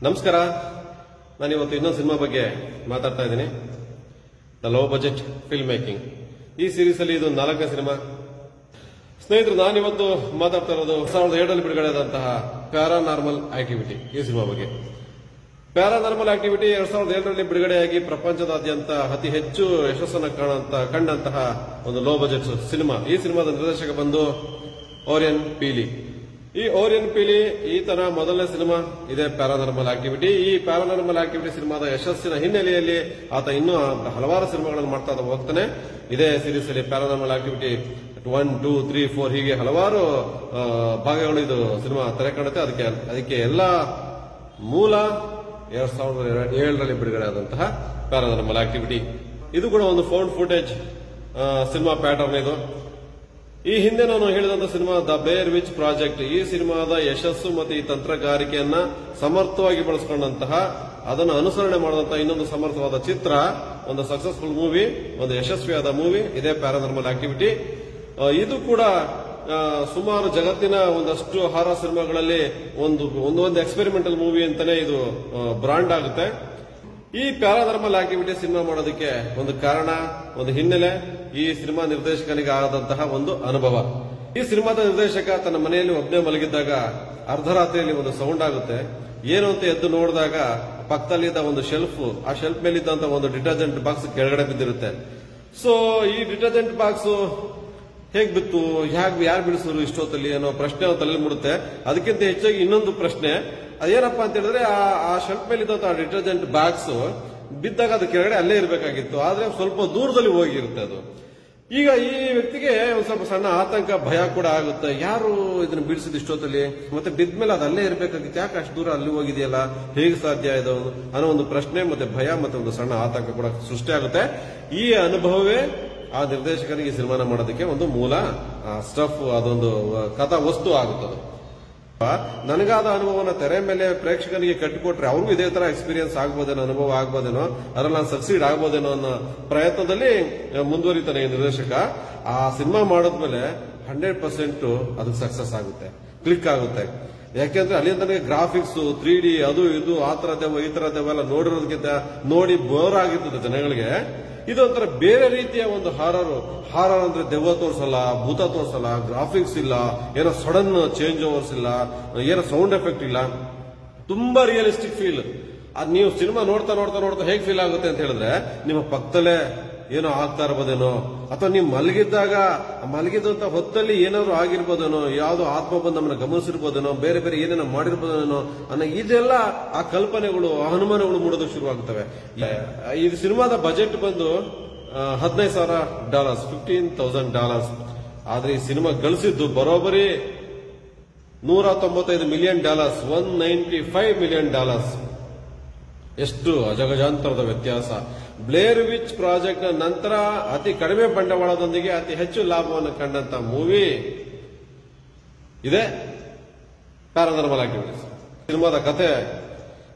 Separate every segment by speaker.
Speaker 1: ನಮಸ್ಕಾರ. ನಾನಿವತ್ತು ಇನ್ನೊಂದು ಸಿನಿಮಾ ಬಗ್ಗೆ ಮಾತಾಡ್ತಾ ಇದ್ದೀನಿ. The low budget film making. ಈ ಸೀರೀಸ್ ಅಲ್ಲಿ ಇದು 4ನೇ ಸಿನಿಮಾ. ಸ್ನೇಹಿತರು, ನಾನಿವತ್ತು ಮಾತಾಡ್ತಾ ಇರೋದು 2007ರಲ್ಲಿ ಬಿಡುಗಡೆ ಆದಂತಹ ಪ್ಯಾರಾನಾರ್ಮಲ್ ಆಕ್ಟಿವಿಟಿ ಈ ಸಿನಿಮಾ ಬಗ್ಗೆ. ಪ್ಯಾರಾನಾರ್ಮಲ್ ಆಕ್ಟಿವಿಟಿ 2007ರಲ್ಲಿ ಬಿಡುಗಡೆಯಾಗಿ ಪ್ರಪಂಚದಾದ್ಯಂತ ಅತಿ ಹೆಚ್ಚು ಯಶಸ್ಸನ್ನು ಕಂಡಂತಹ ಒಂದು ಲೋ ಬಜೆಟ್ ಸಿನಿಮಾ. ಈ ಸಿನಿಮಾದ ನಿರ್ದೇಶಕ ಬಂದು ಓರಿಯನ್ ಪೀಲಿ. ಈ ಓರಿಯನ್ ಪೀಲಿ ಈತನ ಮೊದಲನೇ ಸಿನಿಮಾ ಇದೆ ಪ್ಯಾರಾನಾರ್ಮಲ್ ಆಕ್ಟಿವಿಟಿ. ಈ ಪ್ಯಾರಾನಾರ್ಮಲ್ ಆಕ್ಟಿವಿಟಿ ಸಿನಿಮಾದ ಯಶಸ್ಸಿನ ಹಿನ್ನೆಲೆಯಲ್ಲಿ ಆತ ಇನ್ನೂ ಹಲವಾರು ಸಿನಿಮಾಗಳನ್ನು ಮಾಡ್ತಾ ಹೋಗ್ತಾನೆ. ಇದೇ ಸೀರೀಸ್ ಅಲ್ಲಿ ಪ್ಯಾರಾನಾರ್ಮಲ್ ಆಕ್ಟಿವಿಟಿ 1, 2, 3, 4 ಹೀಗೆ ಹಲವಾರು ಭಾಗಗಳು ಇದು ಸಿನಿಮಾ ತೆರೆ ಕಾಣುತ್ತೆ. ಅದಕ್ಕೆ ಎಲ್ಲ ಮೂಲ 2007ರಲ್ಲಿ ಬಿಡುಗಡೆ ಆದಂತಹ ಪ್ಯಾರಾನಾರ್ಮಲ್ ಆಕ್ಟಿವಿಟಿ. ಇದು ಕೂಡ ಒಂದು ಫೌಂಡ್ ಫುಟೇಜ್ ಸಿನಿಮಾ ಪ್ಯಾಟರ್ನ್ ಇದು. ಈ ಹಿಂದೆ ನಾನು ಹೇಳಿದಂತ cinema the Blair which project. ಈ ಸಿನಿಮಾದ ಯಶಸ್ಸು ಮತ್ತು ಈ ತಂತ್ರಗಾರಿಕೆಯನ್ನ ಸಮರ್ಥವಾಗಿ ಬಳಸಿಕೊಂಡಂತಹ, ಅದನ್ನು ಅನುಸರಣೆ ಮಾಡಿದಂತಹ ಇನ್ನೊಂದು ಸಮರ್ಥವಾದ ಚಿತ್ರ, ಒಂದು ಸಕ್ಸಸ್ಫುಲ್ ಮೂವಿ, ಒಂದು ಯಶಸ್ವಿಯಾದ ಮೂವಿ ಇದೇ ಪ್ಯಾರಾನಾರ್ಮಲ್ ಆಕ್ಟಿವಿಟಿ. ಇದು ಕೂಡ ಸುಮಾರು ಜಗತ್ತಿನ ಒಂದಷ್ಟು ಹಾರರ್ ಸಿನಿಮಾಗಳಲ್ಲಿ ಒಂದು ಎಕ್ಸ್ಪೆರಿಮೆಂಟಲ್ ಮೂವಿ ಅಂತಾನೆ ಇದು ಬ್ರಾಂಡ್ ಆಗುತ್ತೆ. ಈ ಪ್ಯಾರಾನಾರ್ಮಲ್ ಆಕ್ಟಿವಿಟಿ ಸಿನಿಮಾ ಮಾಡೋದಕ್ಕೆ ಒಂದು ಕಾರಣ, ಒಂದು ಹಿನ್ನೆಲೆ, ಈ ಸಿನಿಮಾ ನಿರ್ದೇಶಕನಿಗೆ ಆದಂತಹ ಒಂದು ಅನುಭವ. ಈ ಸಿನಿಮಾದ ನಿರ್ದೇಶಕ ತನ್ನ ಮನೆಯಲ್ಲಿ ಒಬ್ಬನೇ ಮಲಗಿದ್ದಾಗ ಅರ್ಧರಾತ್ರಿಯಲ್ಲಿ ಒಂದು ಸೌಂಡ್ ಆಗುತ್ತೆ. ಏನು ಅಂತ ಎದ್ದು ನೋಡಿದಾಗ ಪಕ್ಕದಲ್ಲಿದ್ದ ಒಂದು ಶೆಲ್ಫ್, ಆ ಶೆಲ್ಫ್ ಮೇಲಿದ್ದಂತ ಒಂದು ಡಿಟರ್ಜೆಂಟ್ ಬಾಕ್ಸ್ ಕೆಳಗಡೆ ಬಿದ್ದಿರುತ್ತೆ. ಸೊ ಈ ಡಿಟರ್ಜೆಂಟ್ ಬಾಕ್ಸ್ ಹೇಗ್ ಬಿತ್ತು, ಯಾರು ಬಿಡಿಸಿದ್ರು ಇಷ್ಟೊತ್ತಲ್ಲಿ ಅನ್ನೋ ಪ್ರಶ್ನೆ ಅವ್ರ ತಲೆಯಲ್ಲಿ ಮೂಡುತ್ತೆ. ಅದಕ್ಕಿಂತ ಹೆಚ್ಚಾಗಿ ಇನ್ನೊಂದು ಪ್ರಶ್ನೆ, ಅದೇನಪ್ಪಾ ಅಂತ ಹೇಳಿದ್ರೆ ಆ ಶೆಲ್ಫ್ ಮೇಲೆ ಇದ್ದಂತ ಡಿಟರ್ಜೆಂಟ್ ಬಾಕ್ಸ್ ಬಿದ್ದಾಗ ಅದು ಕೆಳಗಡೆ ಅಲ್ಲೇ ಇರಬೇಕಾಗಿತ್ತು, ಆದ್ರೆ ಸ್ವಲ್ಪ ದೂರದಲ್ಲಿ ಹೋಗಿರುತ್ತೆ ಅದು. ಈಗ ಈ ವ್ಯಕ್ತಿಗೆ ಒಂದ್ ಸ್ವಲ್ಪ ಸಣ್ಣ ಆತಂಕ, ಭಯ ಕೂಡ ಆಗುತ್ತೆ. ಯಾರು ಇದನ್ನ ಬಿಡಿಸಿದ ಇಷ್ಟೊತ್ತಲ್ಲಿ, ಮತ್ತೆ ಬಿದ್ಮೇಲೆ ಅದು ಅಲ್ಲೇ ಇರಬೇಕಾಗಿತ್ತು, ಯಾಕೆ ಅಷ್ಟು ದೂರ ಅಲ್ಲಿ ಹೋಗಿದೆಯಲ್ಲ, ಹೇಗೆ ಸಾಧ್ಯ ಇದು ಅನ್ನೋ ಒಂದು ಪ್ರಶ್ನೆ, ಮತ್ತೆ ಭಯ, ಮತ್ತೆ ಒಂದು ಸಣ್ಣ ಆತಂಕ ಕೂಡ ಸೃಷ್ಟಿಯಾಗುತ್ತೆ. ಈ ಅನುಭವವೇ ಆ ನಿರ್ದೇಶಕನಿಗೆ ಸಿನಿಮಾನ ಮಾಡೋದಕ್ಕೆ ಒಂದು ಮೂಲ ಸ್ಟಫ್, ಅದೊಂದು ಕಥಾ ವಸ್ತು ಆಗುತ್ತದೆ. ನನಗಾದ ಅನುಭವನ ತೆರೆ ಮೇಲೆ ಪ್ರೇಕ್ಷಕನಿಗೆ ಕಟ್ಟಿಕೊಟ್ರೆ ಅವ್ರಿಗೂ ಇದೇ ತರ ಎಕ್ಸ್ಪೀರಿಯನ್ಸ್ ಆಗ್ಬೋದೇನೋ, ಅನುಭವ ಆಗ್ಬೋದೇನೋ, ಅದ್ರಲ್ಲಿ ನಾನು ಸಕ್ಸೀಡ್ ಆಗ್ಬೋದೇನೋ ಅನ್ನೋ ಪ್ರಯತ್ನದಲ್ಲಿ ಮುಂದುವರಿತಾನೆ ಈ ನಿರ್ದೇಶಕ. ಆ ಸಿನಿಮಾ ಮಾಡಿದ್ಮೇಲೆ 100% ಅದಕ್ಕೆ ಸಕ್ಸಸ್ ಆಗುತ್ತೆ, ಕ್ಲಿಕ್ ಆಗುತ್ತೆ. ಯಾಕೆಂದ್ರೆ ಅಲ್ಲಿ ತನಕ ಗ್ರಾಫಿಕ್ಸ್ 3D ಅದು ಇದು ಆ ತರದ್ದೇವೋ ಈ ತರದ್ದೇವೆಲ್ಲ ನೋಡಿರೋದಕ್ಕಿಂತ ನೋಡಿ ಬೋರ್ ಆಗಿರ್ತದೆ ಜನಗಳಿಗೆ. ಇದೊಂಥರ ಬೇರೆ ರೀತಿಯ ಒಂದು ಹಾರರ್ ಅಂದ್ರೆ ದೆವ್ವ ತೋರ್ಸಲ್ಲ, ಭೂತ ತೋರ್ಸಲ್ಲ, ಗ್ರಾಫಿಕ್ಸ್ ಇಲ್ಲ, ಏನೋ ಸಡನ್ ಚೇಂಜ್ ಓವರ್ಸ್ ಇಲ್ಲ, ಏನೋ ಸೌಂಡ್ ಎಫೆಕ್ಟ್ ಇಲ್ಲ, ತುಂಬಾ ರಿಯಲಿಸ್ಟಿಕ್ ಫೀಲ್. ಅದ್ ನೀವು ಸಿನಿಮಾ ನೋಡ್ತಾ ನೋಡ್ತಾ ನೋಡ್ತಾ ಹೇಗೆ ಫೀಲ್ ಆಗುತ್ತೆ ಅಂತ ಹೇಳಿದ್ರೆ, ನಿಮ್ಮ ಪಕ್ಕದಲ್ಲೇ ಏನೋ ಆಗ್ತಾ ಇರ್ಬೋದೇನೋ, ಅಥವಾ ನೀವು ಮಲಗಿದಂತ ಹೊತ್ತಲ್ಲಿ ಏನಾದ್ರು ಆಗಿರ್ಬೋದೇನೋ, ಯಾವ್ದೋ ಆತ್ಮ ಬಂದು ನಮ್ಮನ್ನ ಗಮನಿಸಿರ್ಬೋದೇನೋ, ಬೇರೆ ಬೇರೆ ಏನೇನೋ ಮಾಡಿರ್ಬೋದೇನೋ ಅನ್ನೋ ಇದೆಲ್ಲ ಆ ಕಲ್ಪನೆಗಳು, ಆ ಅನುಮಾನಗಳು ಮೂಡೋದಕ್ಕೆ ಶುರುವಾಗುತ್ತವೆ. ಇದು ಸಿನಿಮಾದ ಬಜೆಟ್ ಬಂದು $15,000, $15,000. ಆದ್ರೆ ಈ ಸಿನಿಮಾ ಗಳಿಸಿದ್ದು ಬರೋಬ್ಬರಿ $195 ಮಿಲಿಯನ್, $195 ಮಿಲಿಯನ್. ಎಷ್ಟು ಅಜಗಜಾಂತರದ ವ್ಯತ್ಯಾಸ. ಬ್ಲೇರ್ ವಿಚ್ ಪ್ರಾಜೆಕ್ಟ್ ನ ನಂತರ ಅತಿ ಕಡಿಮೆ ಬಂಡವಾಳದೊಂದಿಗೆ ಅತಿ ಹೆಚ್ಚು ಲಾಭವನ್ನು ಕಂಡಂತ ಮೂವಿ ಇದೆ ಪ್ಯಾರಾನಾರ್ಮಲ್ ಆಕ್ಟಿವಿಟೀಸ್. ಸಿನಿಮಾದ ಕಥೆ,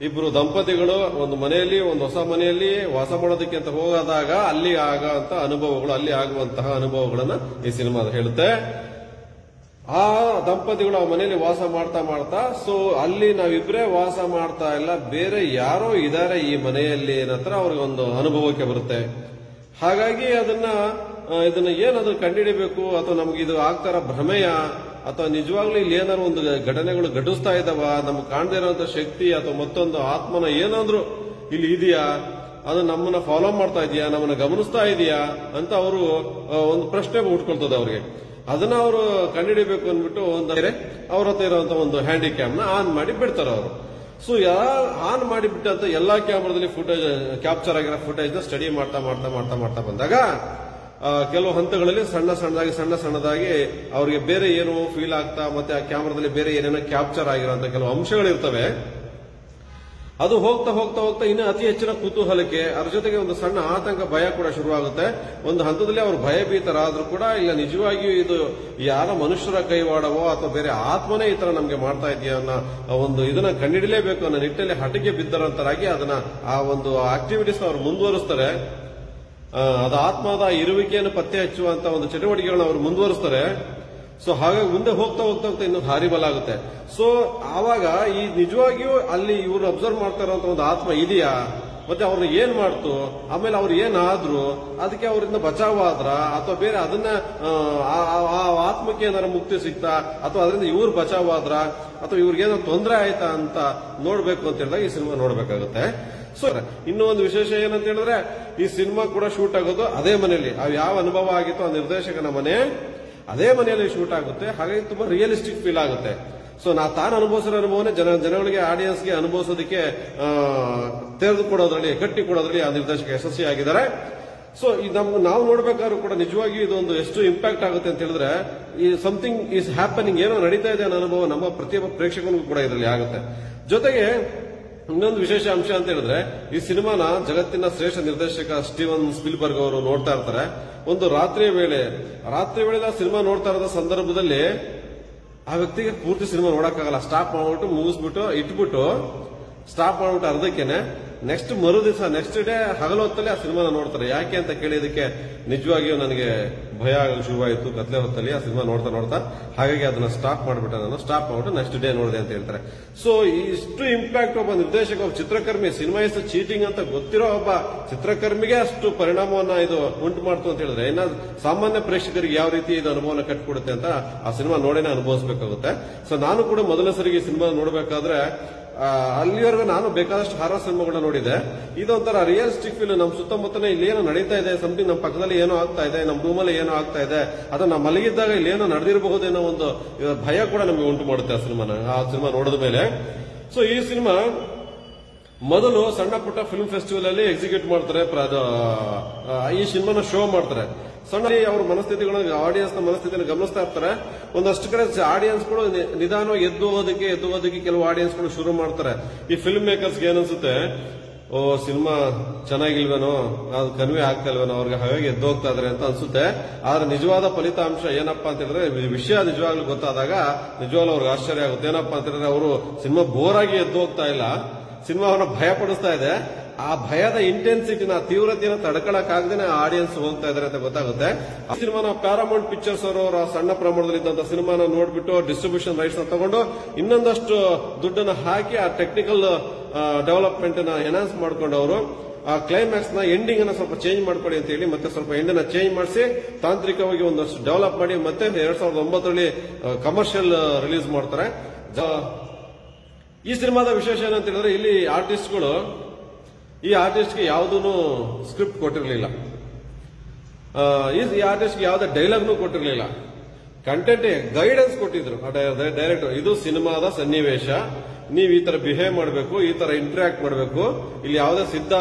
Speaker 1: ಇಬ್ರು ದಂಪತಿಗಳು ಒಂದು ಹೊಸ ಮನೆಯಲ್ಲಿ ವಾಸ ಮಾಡೋದಕ್ಕೆ ಅಂತ ಹೋದಾಗ ಅಲ್ಲಿ ಆಗುವಂತಹ ಅನುಭವಗಳನ್ನ ಈ ಸಿನಿಮಾ ಹೇಳುತ್ತೆ. ಆ ದಂಪತಿಗಳು ಆ ಮನೆಯಲ್ಲಿ ವಾಸ ಮಾಡ್ತಾ ಸೊ ಅಲ್ಲಿ ನಾವಿಬ್ರೇ ವಾಸ ಮಾಡ್ತಾ ಇಲ್ಲ, ಬೇರೆ ಯಾರೋ ಇದಾರೆ ಈ ಮನೆಯಲ್ಲಿ ನಂತರ ಅವ್ರಿಗೆ ಒಂದು ಅನುಭವಕ್ಕೆ ಬರುತ್ತೆ. ಹಾಗಾಗಿ ಇದನ್ನ ಏನಾದ್ರು ಕಂಡುಹಿಡಿಬೇಕು, ಅಥವಾ ನಮ್ಗೆ ಇದು ಆಗ್ತಾರ ಭ್ರಮೆಯ, ಅಥವಾ ನಿಜವಾಗ್ಲೂ ಇಲ್ಲಿ ಏನಾದ್ರು ಒಂದು ಘಟನೆಗಳು ಘಟಿಸ್ತಾ ಇದಾವ, ನಮ್ಗೆ ಕಾಣದೇ ಇರುವಂತ ಶಕ್ತಿ ಅಥವಾ ಮತ್ತೊಂದು ಆತ್ಮನ ಏನಾದ್ರು ಇಲ್ಲಿ ಇದೆಯಾ, ಅದು ನಮ್ಮನ್ನ ಫಾಲೋ ಮಾಡ್ತಾ ಇದೆಯಾ, ನಮ್ಮನ್ನ ಗಮನಿಸ್ತಾ ಇದೆಯಾ ಅಂತ ಅವರು ಒಂದು ಪ್ರಶ್ನೆ ಹುಟ್ಕೊಳ್ತದೆ ಅವ್ರಿಗೆ. ಅದನ್ನ ಅವರು ಕಂಡುಹಿಡಿಬೇಕು ಅಂದ್ಬಿಟ್ಟು ಅವ್ರ ಹತ್ರ ಇರುವಂತ ಒಂದು ಹ್ಯಾಂಡಿಕ್ಯಾಮ್ ನ ಆನ್ ಮಾಡಿ ಬಿಡ್ತಾರೆ ಅವರು. ಸೊ ಆನ್ ಮಾಡಿ ಬಿಟ್ಟಂತ ಎಲ್ಲಾ ಕ್ಯಾಮ್ರಾದಲ್ಲಿ ಫುಟೇಜ್ ಕ್ಯಾಪ್ಚರ್ ಆಗಿರೋ ಫುಟೇಜ್ ನ ಸ್ಟಡಿ ಮಾಡ್ತಾ ಬಂದಾಗ ಕೆಲವು ಹಂತಗಳಲ್ಲಿ ಸಣ್ಣದಾಗಿ ಅವರಿಗೆ ಬೇರೆ ಏನೋ ಫೀಲ್ ಆಗ್ತಾ, ಮತ್ತೆ ಆ ಕ್ಯಾಮ್ರಾದಲ್ಲಿ ಬೇರೆ ಏನೇನೋ ಕ್ಯಾಪ್ಚರ್ ಆಗಿರೋಂತ ಕೆಲವು ಅಂಶಗಳಿರ್ತವೆ. ಅದು ಹೋಗ್ತಾ ಇನ್ನು ಅತಿ ಹೆಚ್ಚಿನ ಕುತೂಹಲಕ್ಕೆ, ಅದ್ರ ಜೊತೆಗೆ ಒಂದು ಸಣ್ಣ ಆತಂಕ, ಭಯ ಕೂಡ ಶುರುವಾಗುತ್ತೆ. ಒಂದು ಹಂತದಲ್ಲಿ ಅವರು ಭಯಭೀತರಾದ್ರೂ ಕೂಡ ಇಲ್ಲ ನಿಜವಾಗಿಯೂ ಇದು ಯಾರ ಮನುಷ್ಯರ ಕೈವಾಡವೋ ಅಥವಾ ಬೇರೆ ಆತ್ಮನೇ ಈ ತರ ನಮ್ಗೆ ಮಾಡ್ತಾ ಇದೆಯಾ ಅನ್ನೋ ಒಂದು ಇದನ್ನ ಕಂಡುಹಿಡಲೇಬೇಕು ಅನ್ನೋ ನಿಟ್ಟಿನಲ್ಲಿ ಹಟಿಗೆ ಬಿದ್ದರಂತರಾಗಿ ಅದನ್ನ ಆ ಒಂದು ಆಕ್ಟಿವಿಟೀಸ್ ಅವರು ಮುಂದುವರಿಸ್ತಾರೆ. ಅದು ಆತ್ಮದ ಇರುವಿಕೆಯನ್ನು ಪತ್ತೆ ಹಚ್ಚುವಂತ ಒಂದು ಚಟುವಟಿಕೆಗಳನ್ನ ಅವರು ಮುಂದುವರಿಸ್ತಾರೆ. ಸೊ ಹಾಗಾಗಿ ಮುಂದೆ ಹೋಗ್ತಾ ಹೋಗ್ತಾ ಹೋಗ್ತಾ ಇನ್ನೂ ಹಾರಿಬಲ್ ಆಗುತ್ತೆ. ಸೊ ಆವಾಗ ಈ ನಿಜವಾಗಿಯೂ ಅಲ್ಲಿ ಇವ್ರು ಅಬ್ಸರ್ವ್ ಮಾಡ್ತಾ ಇರುವಂತ ಒಂದು ಆತ್ಮ ಇದೆಯಾ, ಮತ್ತೆ ಅವ್ರನ್ನ ಏನ್ ಮಾಡ್ತು, ಆಮೇಲೆ ಅವ್ರು ಏನಾದ್ರು, ಅದಕ್ಕೆ ಅವರಿಂದ ಬಚಾವಾದ್ರ ಅಥವಾ ಬೇರೆ ಅದನ್ನ ಆ ಆತ್ಮಕ್ಕೆ ಏನಾರ ಮುಕ್ತಿ ಸಿಗ್ತಾ ಅಥವಾ ಅದರಿಂದ ಇವ್ರು ಬಚಾವಾದ್ರ ಅಥವಾ ಇವ್ರಿಗೇನೋ ತೊಂದರೆ ಆಯ್ತಾ ಅಂತ ನೋಡ್ಬೇಕು ಅಂತ ಹೇಳಿದಾಗ ಈ ಸಿನಿಮಾ ನೋಡ್ಬೇಕಾಗುತ್ತೆ. ಸೊ ಇನ್ನೂ ಒಂದು ವಿಶೇಷ ಏನಂತ ಹೇಳಿದ್ರೆ ಈ ಸಿನಿಮಾ ಕೂಡ ಶೂಟ್ ಆಗೋದು ಅದೇ ಮನೆಯಲ್ಲಿ. ಯಾವ ಅನುಭವ ಆಗಿತ್ತು ಆ ನಿರ್ದೇಶಕನ ಮನೆ ಅದೇ ಮನೆಯಲ್ಲಿ ಶೂಟ್ ಆಗುತ್ತೆ. ಹಾಗಾಗಿ ತುಂಬಾ ರಿಯಲಿಸ್ಟಿಕ್ ಫೀಲ್ ಆಗುತ್ತೆ. ಸೊ ತಾನು ಅನುಭವಿಸಿರೋ ಅನುಭವನೇ ಜನಗಳಿಗೆ ಆಡಿಯನ್ಸ್ಗೆ ಅನುಭವಿಸೋದಕ್ಕೆ ತೆರೆದುಕೊಡೋದ್ರಲ್ಲಿ ಕಟ್ಟಿ ಕೊಡೋದ್ರಲ್ಲಿ ಆ ನಿರ್ದೇಶಕ ಯಶಸ್ವಿಯಾಗಿದ್ದಾರೆ. ಸೊ ನಾವು ನೋಡ್ಬೇಕಾದ್ರೂ ಕೂಡ ನಿಜವಾಗಿಯೂ ಇದೊಂದು ಎಷ್ಟು ಇಂಪ್ಯಾಕ್ಟ್ ಆಗುತ್ತೆ ಅಂತ ಹೇಳಿದ್ರೆ ಈ ಸಮಥಿಂಗ್ ಈಸ್ ಹ್ಯಾಪನಿಂಗ್, ಏನೋ ನಡೀತಾ ಇದೆ ಅನ್ನೋ ಅನುಭವ ನಮ್ಮ ಪ್ರತಿಯೊಬ್ಬ ಪ್ರೇಕ್ಷಕನಿಗೂ ಕೂಡ ಇದರಲ್ಲಿ ಆಗುತ್ತೆ. ಜೊತೆಗೆ ಇನ್ನೊಂದು ವಿಶೇಷ ಅಂಶ ಅಂತ ಹೇಳಿದ್ರೆ ಈ ಸಿನಿಮಾನ ಜಗತ್ತಿನ ಶ್ರೇಷ್ಠ ನಿರ್ದೇಶಕ ಸ್ಟೀವನ್ ಸ್ಪಿಲ್ಬರ್ಗ್ ಅವರು ನೋಡ್ತಾ ಇರ್ತಾರೆ. ಒಂದು ರಾತ್ರಿಯ ವೇಳೆ ಸಿನಿಮಾ ನೋಡ್ತಾ ಇರೋ ಸಂದರ್ಭದಲ್ಲಿ ಆ ವ್ಯಕ್ತಿಗೆ ಪೂರ್ತಿ ಸಿನಿಮಾ ನೋಡಕ್ಕಾಗಲ್ಲ. ಸ್ಟಾಪ್ ಮಾಡ್ಬಿಟ್ಟು ಮುಗಿಸ್ಬಿಟ್ಟು ಇಟ್ಬಿಟ್ಟು ಸ್ಟಾಪ್ ಮಾಡ್ಬಿಟ್ಟು ಅರ್ಧಕ್ಕೇನೆ ನೆಕ್ಸ್ಟ್ ಮರುದಿವಸ ನೆಕ್ಸ್ಟ್ ಡೇ ಹಗಲೊತ್ತಲ್ಲಿ ಆ ಸಿನಿಮಾನ ನೋಡ್ತಾರೆ. ಯಾಕೆ ಅಂತ ಕೇಳಿದಕ್ಕೆ ನಿಜವಾಗಿಯೂ ನನಗೆ ಭಯ ಆಗಲು ಶುರುವಾಯಿತು ಕತ್ಲೆ ಹೊತ್ತಲ್ಲಿ ಆ ಸಿನಿಮಾ ನೋಡ್ತಾ ಹಾಗಾಗಿ ಅದನ್ನ ಸ್ಟಾಪ್ ಮಾಡ್ಬಿಟ್ಟೆ, ನಾನು ಸ್ಟಾಪ್ ಮಾಡ್ಬಿಟ್ಟು ನೆಕ್ಸ್ಟ್ ಡೇ ನೋಡಿದೆ ಅಂತ ಹೇಳ್ತಾರೆ. ಸೊ ಇಷ್ಟು ಇಂಪ್ಯಾಕ್ಟ್ ಒಬ್ಬ ನಿರ್ದೇಶಕ, ಒಬ್ಬ ಚಿತ್ರಕರ್ಮಿ, ಸಿನಿಮಾ ಇಸ್ ಚೀಟಿಂಗ್ ಅಂತ ಗೊತ್ತಿರೋ ಒಬ್ಬ ಚಿತ್ರಕರ್ಮಿಗೆ ಅಷ್ಟು ಪರಿಣಾಮವನ್ನ ಇದು ಉಂಟು ಮಾಡ್ತು ಅಂತ ಹೇಳಿದ್ರೆ ಇನ್ನ ಸಾಮಾನ್ಯ ಪ್ರೇಕ್ಷಕರಿಗೆ ಯಾವ ರೀತಿ ಇದು ಅನುಭವನ ಕಟ್ಕೊಡುತ್ತೆ ಅಂತ ಆ ಸಿನಿಮಾ ನೋಡೇನೆ ಅನುಭವಿಸಬೇಕಾಗುತ್ತೆ. ಸೊ ನಾನು ಕೂಡ ಮೊದಲ ಸರಿಗೆ ಸಿನಿಮಾ ನೋಡಬೇಕಾದ್ರೆ ಅಲ್ಲಿವರೆಗೂ ನಾನು ಬೇಕಾದಷ್ಟು ಹಾರರ್ ಸಿನಿಮಾಗಳನ್ನ ನೋಡಿದೆ. ಇದೊಂಥರ ರಿಯಲಿಸ್ಟಿಕ್ ಫೀಲ್. ನಮ್ಮ ಸುತ್ತಮುತ್ತನೇ ಇಲ್ಲೇನೋ ನಡೀತಾ ಇದೆ, ಸಮಥಿಂಗ್ ನಮ್ಮ ಪಕ್ಕದಲ್ಲಿ ಏನೋ ಆಗ್ತಾ ಇದೆ, ನಮ್ಮ ರೂಮಲ್ಲಿ ಏನೋ ಆಗ್ತಾ ಇದೆ, ಅಥವಾ ನಾವು ಮಲಗಿದ್ದಾಗ ಇಲ್ಲೇನೋ ನಡೆದಿರಬಹುದೇನೋ ಒಂದು ಭಯ ಕೂಡ ನಮಗೆ ಉಂಟು ಮಾಡುತ್ತೆ ಆ ಸಿನಿಮಾ ನೋಡಿದ ಮೇಲೆ. ಸೊ ಈ ಸಿನಿಮಾ ಮೊದಲು ಸಣ್ಣ ಪುಟ್ಟ ಫಿಲ್ಮ್ ಫೆಸ್ಟಿವಲ್ ಅಲ್ಲಿ ಎಕ್ಸಿಕ್ಯೂಟ್ ಮಾಡ್ತಾರೆ, ಈ ಸಿನಿಮಾನ ಶೋ ಮಾಡ್ತಾರೆ. ಸಣ್ಣ ಅವ್ರ ಮನಸ್ಥಿತಿಗಳು ಆಡಿಯನ್ಸ್ ನ ಮನಸ್ಥಿತಿಯನ್ನು ಗಮನಿಸ್ತಾ ಇರ್ತಾರೆ. ಒಂದಷ್ಟು ಕಡೆ ಆಡಿಯನ್ಸ್ಗಳು ನಿಧಾನವಾಗಿ ಎದ್ದು ಹೋಗೋದಕ್ಕೆ ಕೆಲವು ಆಡಿಯನ್ಸ್ಗಳು ಶುರು ಮಾಡ್ತಾರೆ. ಈ ಫಿಲ್ಮ್ ಮೇಕರ್ಸ್ಗೆ ಏನನ್ಸುತ್ತೆ, ಸಿನಿಮಾ ಚೆನ್ನಾಗಿಲ್ವೇನೋ, ಅದು ಕನ್ವೆ ಆಗ್ತಾ ಇಲ್ವೇನೋ ಅವ್ರಿಗೆ, ಹಾಗಾಗಿ ಎದ್ದು ಹೋಗ್ತಾ ಇದಾರೆ ಅಂತ ಅನ್ಸುತ್ತೆ. ಆದ್ರೆ ನಿಜವಾದ ಫಲಿತಾಂಶ ಏನಪ್ಪಾ ಅಂತ ಹೇಳಿದ್ರೆ ವಿಷಯ ನಿಜವಾಗ್ಲೂ ಗೊತ್ತಾದಾಗ ನಿಜವಾಗ್ಲೂ ಅವ್ರಿಗೆ ಆಶ್ಚರ್ಯ ಆಗುತ್ತೆ. ಏನಪ್ಪಾ ಅಂತ ಹೇಳಿದ್ರೆ ಅವರು ಸಿನಿಮಾ ಬೋರ್ ಆಗಿ ಎದ್ದು ಹೋಗ್ತಾ ಇಲ್ಲ, ಸಿನಿಮಾವನ್ನ ಭಯ ಪಡಿಸ್ತಾ ಇದೆ. ಆ ಭಯದ ಇಂಟೆನ್ಸಿಟಿನ ತೀವ್ರತೆಯನ್ನು ತಡ್ಕೊಳಕ್ಕಾಗದೇನೆ ಆಡಿಯನ್ಸ್ ಹೋಗ್ತಾ ಇದಾರೆ ಅಂತ ಗೊತ್ತಾಗುತ್ತೆ. ಆ ಸಿನಿಮಾನ ಪ್ಯಾರಾಮೌಂಟ್ ಪಿಕ್ಚರ್ಸ್ ಅವರ ಸಣ್ಣ ಪ್ರಮಾಣದಲ್ಲಿ ಇದ್ದಂತ ಸಿನಿಮಾನ ನೋಡ್ಬಿಟ್ಟು ಡಿಸ್ಟ್ರಿಬ್ಯೂಷನ್ ರೈಟ್ಸ್ ನ ತಗೊಂಡು ಇನ್ನೊಂದಷ್ಟು ದುಡ್ಡನ್ನ ಹಾಕಿ ಆ ಟೆಕ್ನಿಕಲ್ ಡೆವಲಪ್ಮೆಂಟ್ ನ ಎನ್ಹಾನ್ಸ್ ಮಾಡ್ಕೊಂಡು ಅವರು ಆ ಕ್ಲೈಮ್ಯಾಕ್ಸ್ ನ ಎಂಡಿಂಗ್ ಅನ್ನ ಸ್ವಲ್ಪ ಚೇಂಜ್ ಮಾಡ್ಕೊಳ್ಳಿ ಅಂತ ಹೇಳಿ ಮತ್ತೆ ಸ್ವಲ್ಪ ಎಂಡನ್ನ ಚೇಂಜ್ ಮಾಡಿಸಿ ತಾಂತ್ರಿಕವಾಗಿ ಒಂದಷ್ಟು ಡೆವಲಪ್ ಮಾಡಿ ಮತ್ತೆ 2009ರಲ್ಲಿ ಕಮರ್ಷಿಯಲ್ ರಿಲೀಸ್ ಮಾಡ್ತಾರೆ. ಈ ಸಿನಿಮಾದ ವಿಶೇಷ ಏನಂತ ಹೇಳಿದ್ರೆ ಇಲ್ಲಿ ಈ ಆರ್ಟಿಸ್ಟ್ಗೆ ಯಾವುದೂ ಸ್ಕ್ರಿಪ್ಟ್ ಕೊಟ್ಟಿರಲಿಲ್ಲ, ಈ ಆರ್ಟಿಸ್ಟ್ಗೆ ಯಾವುದೇ ಡೈಲಾಗ್ನೂ ಕೊಟ್ಟಿರಲಿಲ್ಲ. ಕಂಟೆಂಟ್ ಗೈಡೆನ್ಸ್ ಕೊಟ್ಟಿದ್ರು ಡೈರೆಕ್ಟರ್. ಇದು ಸಿನಿಮಾದ ಸನ್ನಿವೇಶ, ನೀವು ಈ ತರ ಬಿಹೇವ್ ಮಾಡಬೇಕು, ಈ ತರ ಇಂಟರಾಕ್ಟ್ ಮಾಡಬೇಕು, ಇಲ್ಲಿ ಯಾವುದೇ ಸಿದ್ಧ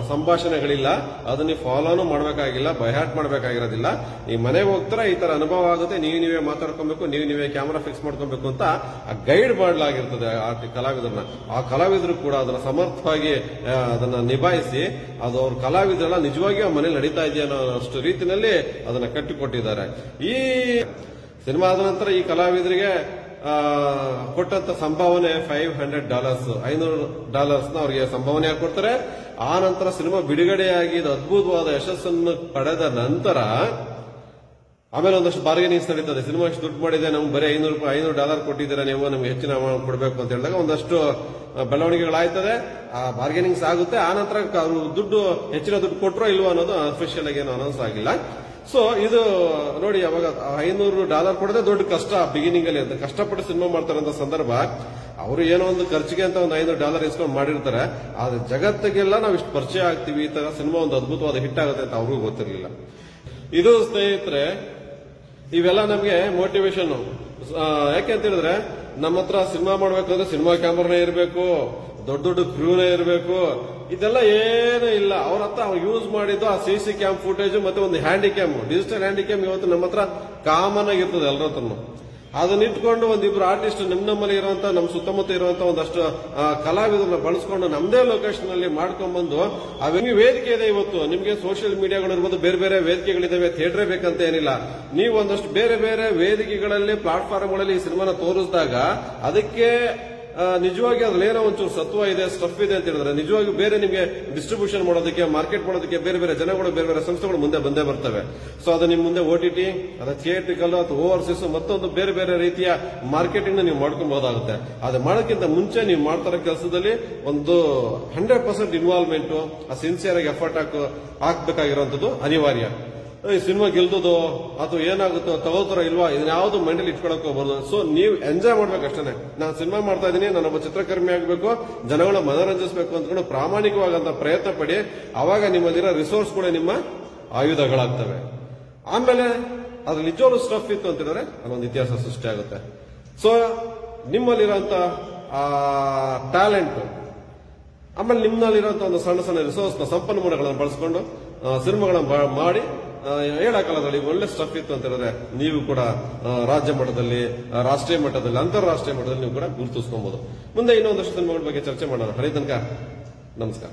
Speaker 1: ಸಂಭಾಷಣೆಗಳಿಲ್ಲ, ಅದನ್ನ ನೀವು ಫಾಲೋನು ಮಾಡಬೇಕಾಗಿಲ್ಲ, ಬೈಹಾಟ್ ಮಾಡಬೇಕಾಗಿರೋದಿಲ್ಲ. ಈ ಮನೆಗೆ ಹೋಗ್ತಾರ ಈ ತರ ಅನುಭವ ಆಗುತ್ತೆ, ನೀವೇ ಮಾತಾಡ್ಕೊಬೇಕು, ನೀವೇ ಕ್ಯಾಮೆರಾ ಫಿಕ್ಸ್ ಮಾಡ್ಕೊಬೇಕು ಅಂತ ಆ ಗೈಡ್ ಮಾಡಲಾಗಿರ್ತದೆ ಆ ಕಲಾವಿದರನ್ನ. ಆ ಕಲಾವಿದರು ಕೂಡ ಅದನ್ನ ಸಮರ್ಥವಾಗಿ ಅದನ್ನ ನಿಭಾಯಿಸಿ ಅದು ಅವ್ರ ಕಲಾವಿದರೆಲ್ಲ ನಿಜವಾಗಿಯೂ ಆ ಮನೇಲಿ ನಡೀತಾ ಇದೆಯಾ ಅನ್ನೋ ಅಷ್ಟು ರೀತಿಯಲ್ಲಿ ಅದನ್ನ ಕಟ್ಟಿಕೊಟ್ಟಿದ್ದಾರೆ. ಈ ಸಿನಿಮಾ ಆದ ನಂತರ ಈ ಕಲಾವಿದರಿಗೆ ಕೊಟ್ಟಂತ ಸಂಭಾವನೆ $500, $500 ಅವರಿಗೆ ಸಂಭಾವನೆ ಕೊಡ್ತಾರೆ. ಆ ನಂತರ ಸಿನಿಮಾ ಬಿಡುಗಡೆಯಾಗಿ ಇದು ಅದ್ಭುತವಾದ ಯಶಸ್ಸನ್ನು ಪಡೆದ ನಂತರ ಆಮೇಲೆ ಒಂದಷ್ಟು ಬಾರ್ಗೇನಿಂಗ್ಸ್ ನಡೀತದೆ. ಸಿನಿಮಾ ಎಷ್ಟು ದುಡ್ಡು ಮಾಡಿದೆ, ನಮ್ಗೆ ಬರೀ $500 ಕೊಟ್ಟಿದ್ದೀರಾ ನೀವು, ನಮ್ಗೆ ಹೆಚ್ಚಿನ ಅಮೌಂಟ್ ಕೊಡಬೇಕು ಅಂತ ಹೇಳಿದಾಗ ಒಂದಷ್ಟು ಬೆಳವಣಿಗೆಗಳಾಯ್ತದೆ, ಆ ಬಾರ್ಗೇನಿಂಗ್ಸ್ ಆಗುತ್ತೆ. ಆ ನಂತರ ಅವರು ಹೆಚ್ಚಿನ ದುಡ್ಡು ಕೊಟ್ಟರೋ ಇಲ್ವೋ ಅನ್ನೋದು ಅಫಿಷಿಯಲ್ ಆಗಿ ಏನು ಅನೌನ್ಸ್ ಆಗಿಲ್ಲ. ಸೊ ಇದು ನೋಡಿ, ಅವಾಗ $500 ಕೊಡದೆ ದೊಡ್ಡ ಕಷ್ಟ ಬಿಗಿನಿಂಗ್ ಅಲ್ಲಿ ಅಂತ ಕಷ್ಟಪಟ್ಟು ಸಿನಿಮಾ ಮಾಡ್ತಾರಂತ ಸಂದರ್ಭ. ಅವರು ಏನೋ ಒಂದು ಖರ್ಚಿಗೆ ಅಂತ ಒಂದು $500 ಇಸ್ಕೊಂಡು ಮಾಡಿರ್ತಾರೆ. ಆದ್ರೆ ಜಗತ್ತಿಗೆಲ್ಲ ನಾವು ಇಷ್ಟು ಪರಿಚಯ ಆಗ್ತೀವಿ, ಈ ತರ ಸಿನಿಮಾ ಒಂದು ಅದ್ಭುತವಾದ ಹಿಟ್ ಆಗುತ್ತೆ ಅಂತ ಅವ್ರಿಗೂ ಗೊತ್ತಿರಲಿಲ್ಲ. ಇದು ಸ್ನೇಹಿತರೆ ಇವೆಲ್ಲ ನಮಗೆ ಮೋಟಿವೇಶನ್. ಯಾಕೆ ಅಂತ ಹೇಳಿದ್ರೆ ನಮ್ಮ ಹತ್ರ ಸಿನಿಮಾ ಮಾಡ್ಬೇಕಂದ್ರೆ ಸಿನಿಮಾ ಕ್ಯಾಮರಾನೇ ಇರಬೇಕು, ದೊಡ್ಡ ಕ್ರೂನೇ ಇರಬೇಕು, ಇದೆಲ್ಲ ಏನೂ ಇಲ್ಲ. ಅವ್ರ ಹತ್ರ ಯೂಸ್ ಮಾಡಿದ್ದು ಆ CC ಕ್ಯಾಮ್ ಫುಟೇಜ್ ಮತ್ತೆ ಒಂದು ಹ್ಯಾಂಡಿಕ್ಯಾಮ್, ಡಿಜಿಟಲ್ ಹ್ಯಾಂಡಿಕ್ಯಾಮ್ ಇವತ್ತು ನಮ್ಮ ಹತ್ರ ಕಾಮನ್ ಆಗಿರ್ತದೆ ಎಲ್ಲರ ಹತ್ರನು. ಅದನ್ನ ಇಟ್ಕೊಂಡು ಒಂದಿಬ್ರು ಆರ್ಟಿಸ್ಟ್ ನಮ್ಮಲ್ಲಿ ಇರುವಂತ ನಮ್ಮ ಸುತ್ತಮುತ್ತ ಇರುವಂತ ಒಂದಷ್ಟು ಕಲಾವಿದರನ್ನ ಬಳಸ್ಕೊಂಡು ನಮ್ದೇ ಲೊಕೇಶನ್ ಅಲ್ಲಿ ಮಾಡ್ಕೊಂಡ್ಬಂದು ನಿಮ್ಗೆ ವೇದಿಕೆ ಇದೆ. ಇವತ್ತು ನಿಮ್ಗೆ ಸೋಷಿಯಲ್ ಮೀಡಿಯಾಗಳು ಇರ್ಬೋದು, ಬೇರೆ ಬೇರೆ ವೇದಿಕೆಗಳಿದಾವೆ, ಥಿಯೇಟರ್ ಬೇಕಂತ ಏನಿಲ್ಲ. ನೀವು ಒಂದಷ್ಟು ಬೇರೆ ಬೇರೆ ವೇದಿಕೆಗಳಲ್ಲಿ ಪ್ಲಾಟ್ಫಾರ್ಮ್ಗಳಲ್ಲಿ ಈ ಸಿನಿಮಾನ ತೋರಿಸಿದಾಗ ಅದಕ್ಕೆ ನಿಜವಾಗಿ ಅದ್ರಲ್ಲಿ ಏನೋ ಒಂಚೂರು ಸತ್ವ ಇದೆ, ಸ್ಟಫ್ ಇದೆ ಅಂತ ಹೇಳಿದ್ರೆ ನಿಜವಾಗಿ ಬೇರೆ ನಿಮಗೆ ಡಿಸ್ಟ್ರಿಬ್ಯೂಷನ್ ಮಾಡೋದಕ್ಕೆ, ಮಾರ್ಕೆಟ್ ಮಾಡೋದಕ್ಕೆ ಬೇರೆ ಬೇರೆ ಜನಗಳು, ಬೇರೆ ಬೇರೆ ಸಂಸ್ಥೆಗಳು ಮುಂದೆ ಬಂದೇ ಬರ್ತವೆ. ಸೊ ಅದು ನಿಮ್ ಮುಂದೆ OTT, ಅದು ಥಿಯೇಟ್ರಿಕಲ್ ಅಥವಾ ಓವರ್ಸೀಸ್ ಮತ್ತೊಂದು ಬೇರೆ ಬೇರೆ ರೀತಿಯ ಮಾರ್ಕೆಟಿಂಗ್ ನೀವು ಮಾಡ್ಕೊಬಹುದಾಗುತ್ತೆ. ಅದು ಮಾಡೋಕ್ಕಿಂತ ಮುಂಚೆ ನೀವು ಮಾಡ್ತಾರೋ ಕೆಲಸದಲ್ಲಿ ಒಂದು 100% ಇನ್ವಾಲ್ವ್ಮೆಂಟ್, ಆ ಸಿನ್ಸಿಯರ್ ಆಗಿ ಎಫರ್ಟ್ ಹಾಕ್ಬೇಕಾಗಿರೋಂಥದ್ದು ಅನಿವಾರ್ಯ. ಈ ಸಿನಿಮಾ ಗೆಲ್ದೋದು ಅಥವಾ ಏನಾಗುತ್ತೋ ತಗೋತಾರೋ ಇಲ್ವಾ ಇದನ್ನ ಯಾವ್ದು ಮೈಂಡಲ್ಲಿ ಇಟ್ಕೊಳಕ್ ಹೋಗ್ಬಾರ್ದು. ಸೊ ನೀವು ಎಂಜಾಯ್ ಮಾಡ್ಬೇಕಷ್ಟೇ. ನಾನು ಸಿನಿಮಾ ಮಾಡ್ತಾ ಇದ್ದೀನಿ, ನಾನೊಬ್ಬ ಚಿತ್ರಕರ್ಮಿ ಆಗಬೇಕು, ಜನಗಳ ಮನೋರಂಜಿಸಬೇಕು ಅಂದ್ಕೊಂಡು ಪ್ರಾಮಾಣಿಕವಾದಂತ ಪ್ರಯತ್ನ ಪಡಿ. ಅವಾಗ ನಿಮ್ಮಲ್ಲಿರೋ ರಿಸೋರ್ಸ್ ಕೂಡ ನಿಮ್ಮ ಆಯುಧಗಳಾಗ್ತವೆ. ಆಮೇಲೆ ಅದ್ರ ನಿಜವಾಗ್ಲೂ ಸ್ಟಫ್ ಇತ್ತು ಅಂತ ಹೇಳಿದ್ರೆ ಅದೊಂದು ಇತಿಹಾಸ ಸೃಷ್ಟಿ ಆಗುತ್ತೆ. ಸೊ ನಿಮ್ಮಲ್ಲಿರೋಂಥ ಟ್ಯಾಲೆಂಟ್, ಆಮೇಲೆ ನಿಮ್ಮಲ್ಲಿರುವಂತ ಒಂದು ಸಣ್ಣ ಸಣ್ಣ ರಿಸೋರ್ಸ್ ಸಂಪನ್ಮೂಲಗಳನ್ನು ಬಳಸ್ಕೊಂಡು ಸಿನಿಮಾಗಳನ್ನ ಮಾಡಿ ಹೇಳಕ್ಕಾಗಲ್ಲ ಒಳ್ಳೆ ಸ್ಟಫ್ ಇತ್ತು ಅಂತ ಹೇಳಿದ್ರೆ ನೀವು ಕೂಡ ರಾಜ್ಯ ಮಟ್ಟದಲ್ಲಿ, ರಾಷ್ಟ್ರೀಯ ಮಟ್ಟದಲ್ಲಿ, ಅಂತಾರಾಷ್ಟ್ರೀಯ ಮಟ್ಟದಲ್ಲಿ ನೀವು ಕೂಡ ಗುರುತಿಸ್ಕೊಬಹುದು. ಮುಂದೆ ಇನ್ನೊಂದಷ್ಟು ಸಿನಿಮಾಗಳ ಬಗ್ಗೆ ಚರ್ಚೆ ಮಾಡೋಣ. ಅಲ್ಲಿ ತನಕ ನಮಸ್ಕಾರ.